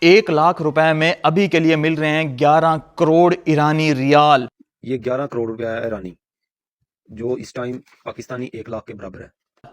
1 लाख रुपए में अभी के लिए मिल रहे हैं 11 करोड़ ईरानी रियाल। ये 11 करोड़ रुपया है ईरानी, जो इस टाइम पाकिस्तानी 1 लाख के बराबर है।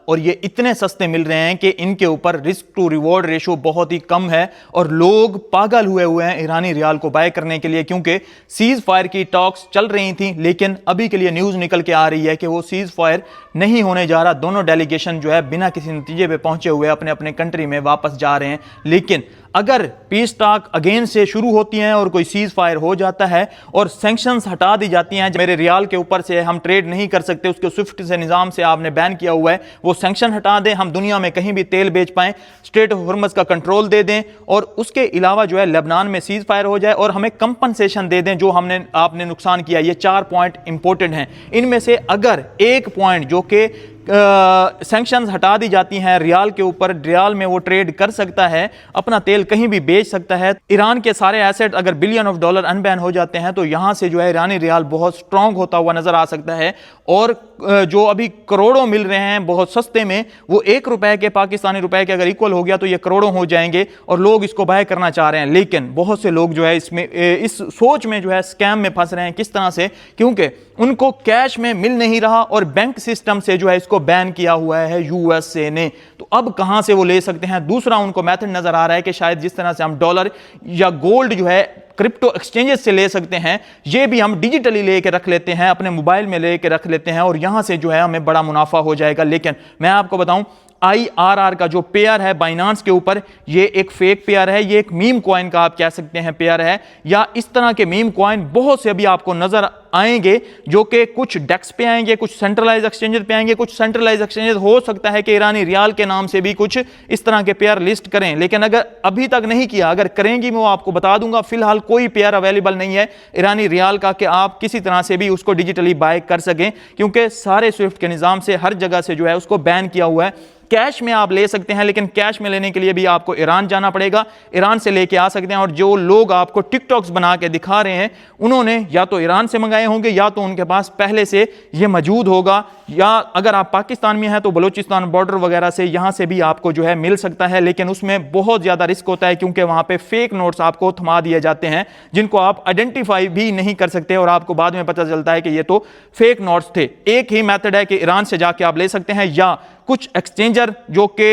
और ये इतने सस्ते मिल रहे हैं कि इनके ऊपर रिस्क टू रिवॉर्ड रेशो बहुत ही कम है और लोग पागल हुए हैं ईरानी रियाल को बाय करने के लिए, क्योंकि सीज फायर की टॉक्स चल रही थी। लेकिन अभी के लिए न्यूज निकल के आ रही है कि वो सीज फायर नहीं होने जा रहा। दोनों डेलीगेशन जो है बिना किसी नतीजे पे पहुंचे हुए अपने अपने कंट्री में वापस जा रहे हैं। लेकिन अगर पीस टॉक अगेन से शुरू होती हैं और कोई सीज फायर हो जाता है और सैंक्शंस हटा दी जाती हैं, मेरे रियाल के ऊपर से हम ट्रेड नहीं कर सकते, उसके स्विफ्ट से निजाम से आपने बैन किया हुआ है, वो सैंक्शन हटा दें, हम दुनिया में कहीं भी तेल बेच पाएं, स्ट्रेट ऑफ हॉर्मज़ का कंट्रोल दे दें और उसके अलावा जो है लेबनान में सीज फायर हो जाए और हमें कंपनसेशन दे दें जो आपने नुकसान किया। ये 4 पॉइंट इंपॉर्टेंट हैं। इनमें से अगर एक पॉइंट जो कि सैंक्शंस हटा दी जाती हैं रियाल के ऊपर, रियाल में वो ट्रेड कर सकता है, अपना तेल कहीं भी बेच सकता है। ईरान के सारे एसेट अगर बिलियन ऑफ डॉलर अनबैन हो जाते हैं तो यहां से जो है ईरानी रियाल बहुत स्ट्रांग होता हुआ नजर आ सकता है। और जो अभी करोड़ों मिल रहे हैं बहुत सस्ते में, वो 1 रुपए के पाकिस्तानी रुपए के अगर इक्वल हो गया तो ये करोड़ों हो जाएंगे और लोग इसको बाय करना चाह रहे हैं। लेकिन बहुत से लोग जो है इसमें इस सोच में जो है स्कैम में फंस रहे हैं। किस तरह से? क्योंकि उनको कैश में मिल नहीं रहा और बैंक सिस्टम से जो है इसको बैन किया हुआ है यूएसए ने। तो अब कहां से वो ले सकते हैं? दूसरा उनको मेथड नजर आ रहा है कि शायद जिस तरह से हम डॉलर या गोल्ड जो है क्रिप्टो एक्सचेंजेस से ले सकते हैं, ये भी हम डिजिटली लेके रख लेते हैं, अपने मोबाइल में लेके रख लेते हैं और यहां से जो है हमें बड़ा मुनाफा हो जाएगा। लेकिन मैं आपको बताऊं, IRR का जो पेयर है बाइनांस के ऊपर, ये एक फेक पेयर है, ये एक मीम कॉइन का आप कह सकते हैं पेयर है, या इस तरह के मीम कॉइन बहुत से अभी आपको नजर आएंगे जो कि कुछ डेक्स पे आएंगे, कुछ सेंट्रलाइज एक्सचेंजेस पे आएंगे। कुछ सेंट्रलाइज एक्सचेंजेस हो सकता है कि ईरानी रियाल के नाम से भी कुछ इस तरह के पेयर लिस्ट करें, लेकिन अगर अभी तक नहीं किया, अगर करेंगी मैं वो आपको बता दूंगा। फिलहाल कोई पेयर अवेलेबल नहीं है ईरानी रियाल का कि आप किसी तरह से भी उसको डिजिटली बाय कर सकें, क्योंकि सारे स्विफ्ट के निजाम से हर जगह से जो है उसको बैन किया हुआ है। कैश में आप ले सकते हैं, लेकिन कैश में लेने के लिए भी आपको ईरान जाना पड़ेगा, ईरान से लेके आ सकते हैं। और जो लोग आपको टिकटॉक्स बना के दिखा रहे हैं, उन्होंने या तो ईरान से मंगाए होंगे या तो उनके पास पहले से ये मौजूद होगा, या अगर आप पाकिस्तान में हैं तो बलूचिस्तान बॉर्डर वगैरह से यहां से भी आपको जो है मिल सकता है। लेकिन उसमें बहुत ज्यादा रिस्क होता है, क्योंकि वहां पे फेक नोट्स आपको थमा दिए जाते हैं जिनको आप आइडेंटिफाई भी नहीं कर सकते और आपको बाद में पता चलता है कि ये तो फेक नोट्स थे। एक ही मेथड है कि ईरान से जाके आप ले सकते हैं, या कुछ एक्सचेंजर जो कि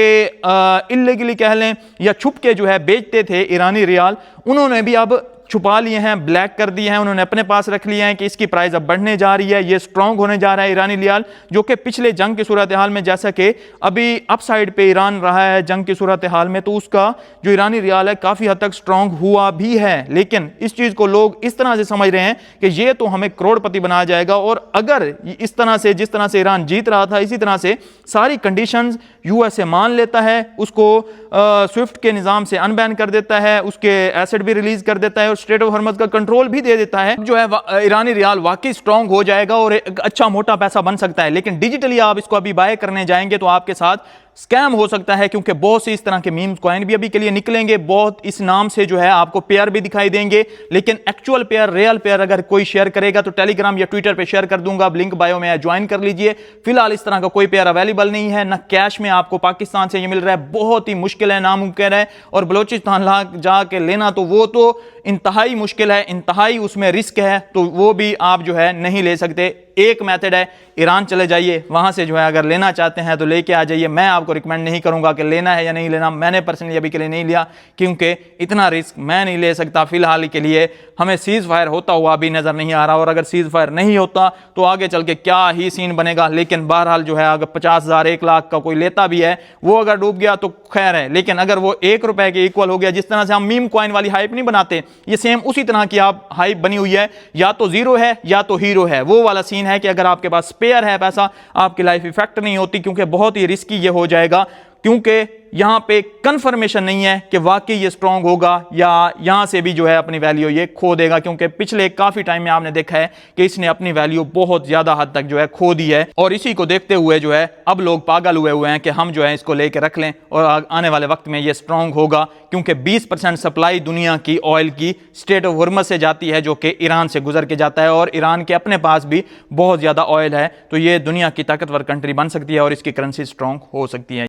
इल्लीगली कह लें या छुप के जो है बेचते थे ईरानी रियाल, उन्होंने भी अब छुपा लिए हैं, ब्लैक कर दिए हैं, उन्होंने अपने पास रख लिया है कि इसकी प्राइस अब बढ़ने जा रही है, ये स्ट्रांग होने जा रहा है ईरानी रियाल, जो कि पिछले जंग की सूरत हाल में जैसा कि अभी अपसाइड पे ईरान रहा है जंग की सूरत हाल में, तो उसका जो ईरानी रियाल है काफी हद तक स्ट्रांग हुआ भी है। लेकिन इस चीज को लोग इस तरह से समझ रहे हैं कि ये तो हमें करोड़पति बना जाएगा, और अगर इस तरह से जिस तरह से ईरान जीत रहा था इसी तरह से सारी कंडीशंस यूएसए मान लेता है, उसको स्विफ्ट के निजाम से अनबैन कर देता है, उसके एसेट भी रिलीज कर देता है और स्ट्रेट ऑफ हॉर्मज़ का कंट्रोल भी दे देता है, जो है ईरानी रियाल वाकई स्ट्रांग हो जाएगा और एक अच्छा मोटा पैसा बन सकता है। लेकिन डिजिटली आप इसको अभी बाय करने जाएंगे तो आपके साथ स्कैम हो सकता है, क्योंकि बहुत से इस तरह के मीम्स कॉइन भी अभी के लिए निकलेंगे, बहुत इस नाम से जो है आपको पेयर भी दिखाई देंगे। लेकिन एक्चुअल पेयर, रियल पेयर अगर कोई शेयर करेगा तो टेलीग्राम या ट्विटर पे शेयर कर दूंगा, आप लिंक बायो में ज्वाइन कर लीजिए। फिलहाल इस तरह का कोई पेयर अवेलेबल नहीं है, ना कैश में आपको पाकिस्तान से ये मिल रहा है, बहुत ही मुश्किल है, नामुमकिन है। और बलोचिस्तान जाके लेना तो वो तो इंतहाई मुश्किल है, इंतहाई उसमें रिस्क है, तो वो भी आप जो है नहीं ले सकते। एक मेथड है, ईरान चले जाइए, वहां से जो है अगर लेना चाहते हैं तो लेके आ जाइए। मैं आपको रिकमेंड नहीं करूंगा कि लेना है या नहीं लेना, मैंने पर्सनली अभी के लिए नहीं लिया, क्योंकि इतना रिस्क मैं नहीं ले सकता फिलहाल के लिए। हमें सीज फायर होता हुआ अभी नजर नहीं आ रहा, और अगर सीज फायर नहीं होता तो आगे चल के क्या ही सीन बनेगा। लेकिन बहरहाल जो है अगर 50,000 1 लाख का कोई लेता भी है, वो अगर डूब गया तो खैर है, लेकिन अगर वो 1 रुपए के इक्वल हो गया, जिस तरह से हम मीम कॉइन वाली हाइप नहीं बनाते, ये सेम उसी तरह की आप हाइप बनी हुई है, या तो जीरो है या तो हीरो है। वो वाला सीन है कि अगर आपके पास स्पेयर है पैसा, आपकी लाइफ इफेक्ट नहीं होती, क्योंकि बहुत ही रिस्की ये हो जाएगा, क्योंकि यहां पे कंफर्मेशन नहीं है कि वाकई ये स्ट्रांग होगा या यहां से भी जो है अपनी वैल्यू ये खो देगा। क्योंकि पिछले काफी टाइम में आपने देखा है कि इसने अपनी वैल्यू बहुत ज्यादा हद तक जो है खो दी है, और इसी को देखते हुए जो है अब लोग पागल हुए हैं कि हम जो है इसको लेके रख लें और आने वाले वक्त में ये स्ट्रांग होगा, क्योंकि 20% सप्लाई दुनिया की ऑयल की स्ट्रेट ऑफ हॉर्मज़ से जाती है, जो कि ईरान से गुजर के जाता है, और ईरान के अपने पास भी बहुत ज्यादा ऑयल है। तो ये दुनिया की ताकतवर कंट्री बन सकती है और इसकी करेंसी स्ट्रांग हो सकती है।